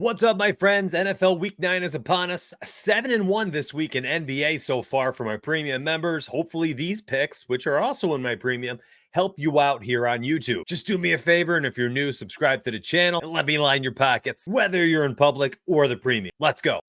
What's up, my friends? NFL Week 9 is upon us. 7-1 this week in NBA so far for my premium members. Hopefully these picks, which are also in my premium, help you out here on YouTube. Just do me a favor, and if you're new, subscribe to the channel and let me line your pockets, whether you're in public or the premium. Let's go.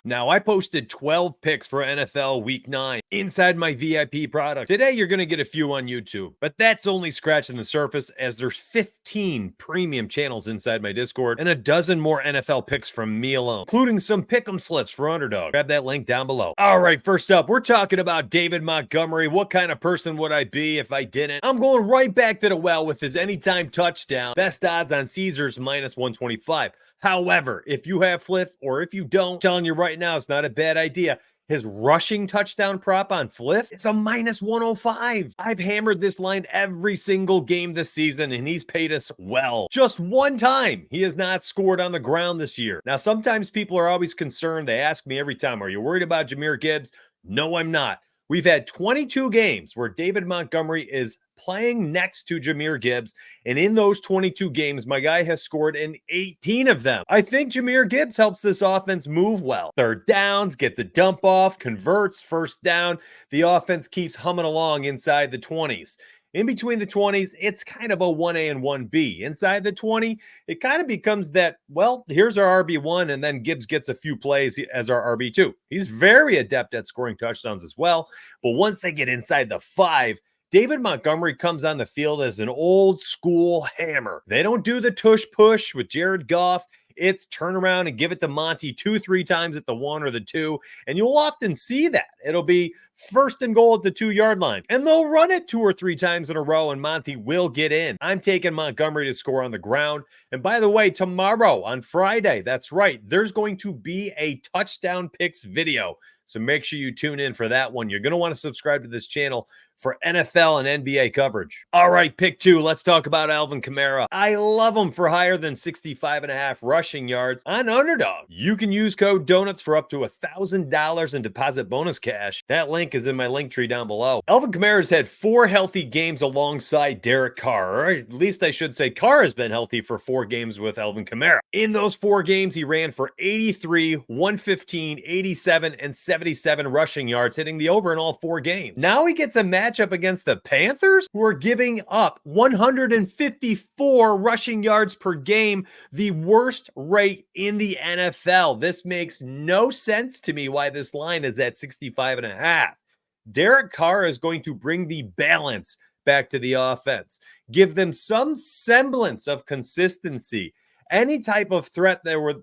Now, I posted 12 picks for NFL Week 9 inside my VIP product. Today, you're going to get a few on YouTube, but that's only scratching the surface as there's 15 premium channels inside my Discord and a dozen more NFL picks from me alone, including some pick'em slips for Underdog. Grab that link down below. All right, first up, we're talking about David Montgomery. What kind of person would I be if I didn't? I'm going right back to the well with his anytime touchdown. Best odds on Caesars -125. However, if you have Fliff or if you don't, I'm telling you right now, it's not a bad idea. His rushing touchdown prop on Fliff, it's a -105. I've hammered this line every single game this season, and he's paid us well. Just one time, he has not scored on the ground this year. Now, sometimes people are always concerned. They ask me every time, are you worried about Jahmyr Gibbs? No, I'm not. We've had 22 games where David Montgomery is playing next to Jahmyr Gibbs, and in those 22 games, my guy has scored in 18 of them. I think Jahmyr Gibbs helps this offense move well. Third downs, gets a dump off, converts, first down. The offense keeps humming along inside the 20s. In between the 20s, it's kind of a 1A and 1B. Inside the 20, it kind of becomes that, well, here's our RB1, and then Gibbs gets a few plays as our RB2. He's very adept at scoring touchdowns as well, but once they get inside the 5, David Montgomery comes on the field as an old school hammer. They don't do the tush push with Jared Goff. It's turn around and give it to Monty 2-3 times at the 1 or the 2. And you'll often see that. It'll be first and goal at the 2-yard line. And they'll run it 2 or 3 times in a row, and Monty will get in. I'm taking Montgomery to score on the ground. And by the way, tomorrow on Friday, that's right, there's going to be a touchdown picks video. So make sure you tune in for that one. You're going to want to subscribe to this channel for NFL and NBA coverage. All right, pick 2. Let's talk about Alvin Kamara. I love him for higher than 65.5 rushing yards on Underdog. You can use code DONUTS for up to $1,000 in deposit bonus cash. That link is in my link tree down below. Alvin Kamara's had 4 healthy games alongside Derek Carr, or at least I should say Carr has been healthy for 4 games with Alvin Kamara. In those 4 games, he ran for 83, 115, 87, and 77 rushing yards, hitting the over in all 4 games. Now he gets a matchup against the Panthers, who are giving up 154 rushing yards per game, the worst rate in the NFL. This makes no sense to me why this line is at 65.5. Derek Carr is going to bring the balance back to the offense, give them some semblance of consistency. Any type of threat that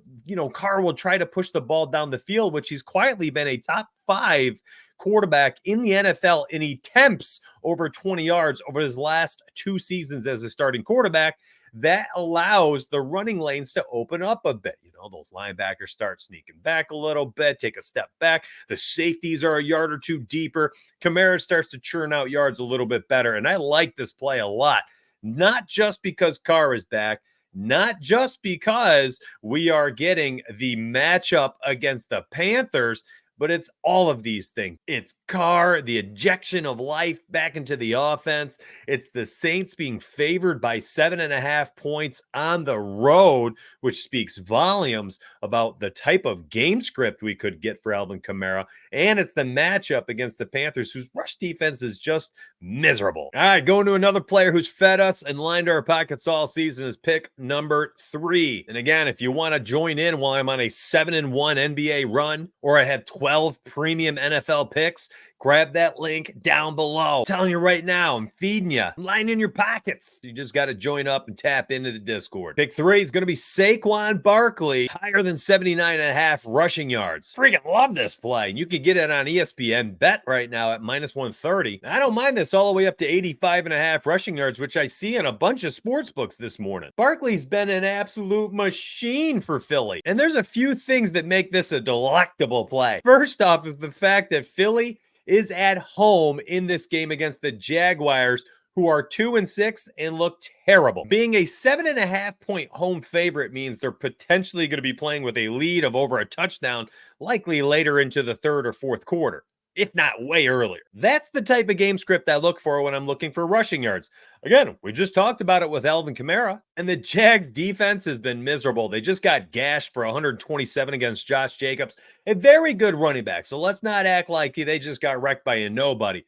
Carr will try to push the ball down the field, which he's quietly been a top 5 quarterback in the NFL in attempts over 20 yards over his last 2 seasons as a starting quarterback. That allows the running lanes to open up a bit. Those linebackers start sneaking back a little bit, take a step back. The safeties are a yard or 2 deeper. Kamara starts to churn out yards a little bit better, and I like this play a lot. Not just because Carr is back, not just because we are getting the matchup against the Panthers, but it's all of these things. It's Carr, the ejection of life back into the offense. It's the Saints being favored by 7.5 points on the road, which speaks volumes about the type of game script we could get for Alvin Kamara. And it's the matchup against the Panthers, whose rush defense is just miserable. All right, going to another player who's fed us and lined our pockets all season is pick number 3. And again, if you want to join in while I'm on a 7-1 NBA run, or I have 12 premium NFL picks, grab that link down below. I'm telling you right now, I'm feeding you. I'm lining your pockets. You just got to join up and tap into the Discord. Pick 3 is going to be Saquon Barkley, higher than 79.5 rushing yards. Freaking love this play. You can get it on ESPN Bet right now at -130. I don't mind this all the way up to 85.5 rushing yards, which I see in a bunch of sports books this morning. Barkley's been an absolute machine for Philly, and there's a few things that make this a delectable play. First off is the fact that Philly is at home in this game against the Jaguars, who are 2-6 and look terrible. Being a 7.5 point home favorite means they're potentially going to be playing with a lead of over a touchdown, likely later into the 3rd or 4th quarter. if not way earlier. That's the type of game script I look for when I'm looking for rushing yards. Again, we just talked about it with Alvin Kamara, and the Jags defense has been miserable. They just got gashed for 127 against Josh Jacobs, a very good running back. So let's not act like they just got wrecked by a nobody.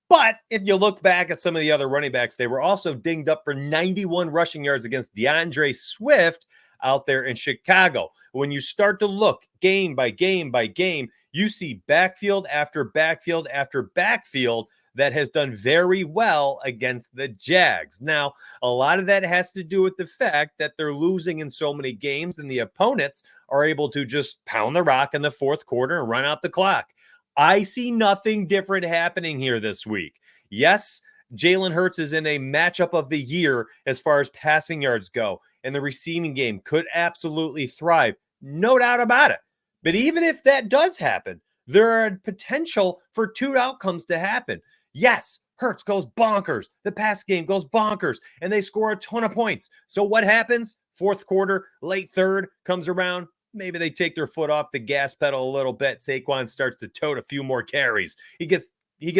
But if you look back at some of the other running backs, they were also dinged up for 91 rushing yards against DeAndre Swift out there in Chicago. When you start to look game by game by game, you see backfield after backfield after backfield that has done very well against the Jags. Now, a lot of that has to do with the fact that they're losing in so many games and the opponents are able to just pound the rock in the fourth quarter and run out the clock. I see nothing different happening here this week. Yes, Jalen Hurts is in a matchup of the year as far as passing yards go, and the receiving game could absolutely thrive. No doubt about it. But even if that does happen, there are potential for two outcomes to happen. Yes, Hurts goes bonkers. The pass game goes bonkers, and they score a ton of points. So what happens? Fourth quarter, late third comes around. Maybe they take their foot off the gas pedal a little bit. Saquon starts to tote a few more carries. He gets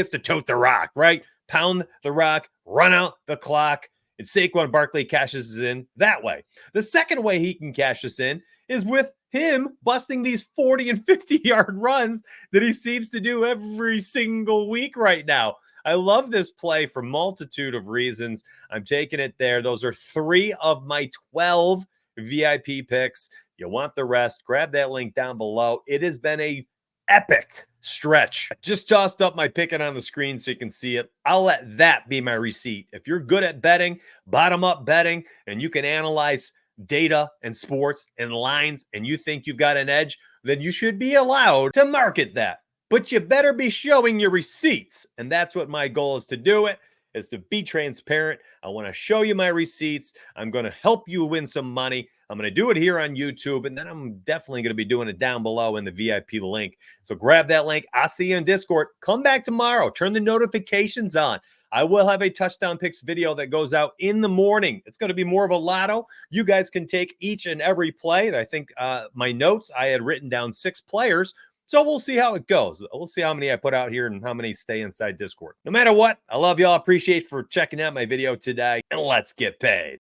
to tote the rock, right? Pound the rock, run out the clock, and Saquon Barkley cashes in that way. The second way he can cash this in is with him busting these 40 and 50-yard runs that he seems to do every single week right now. I love this play for a multitude of reasons. I'm taking it there. Those are 3 of my 12 VIP picks. You want the rest, grab that link down below. It has been a epic stretch. Just tossed up my picking on the screen so you can see it. I'll let that be my receipt. If you're good at betting, bottom-up betting, and you can analyze data and sports and lines, and you think you've got an edge, then you should be allowed to market that. But you better be showing your receipts. And that's what my goal is to do it. Is to be transparent. I want to show you my receipts. I'm going to help you win some money. I'm going to do it here on YouTube, and then I'm definitely going to be doing it down below in the VIP link. So grab that link. I'll see you in Discord. Come back tomorrow. Turn the notifications on. I will have a touchdown picks video that goes out in the morning. It's going to be more of a lotto. You guys can take each and every play. I think my notes, I had written down 6 players. So we'll see how it goes. We'll see how many I put out here and how many stay inside Discord. No matter what, I love y'all. Appreciate for checking out my video today, and let's get paid.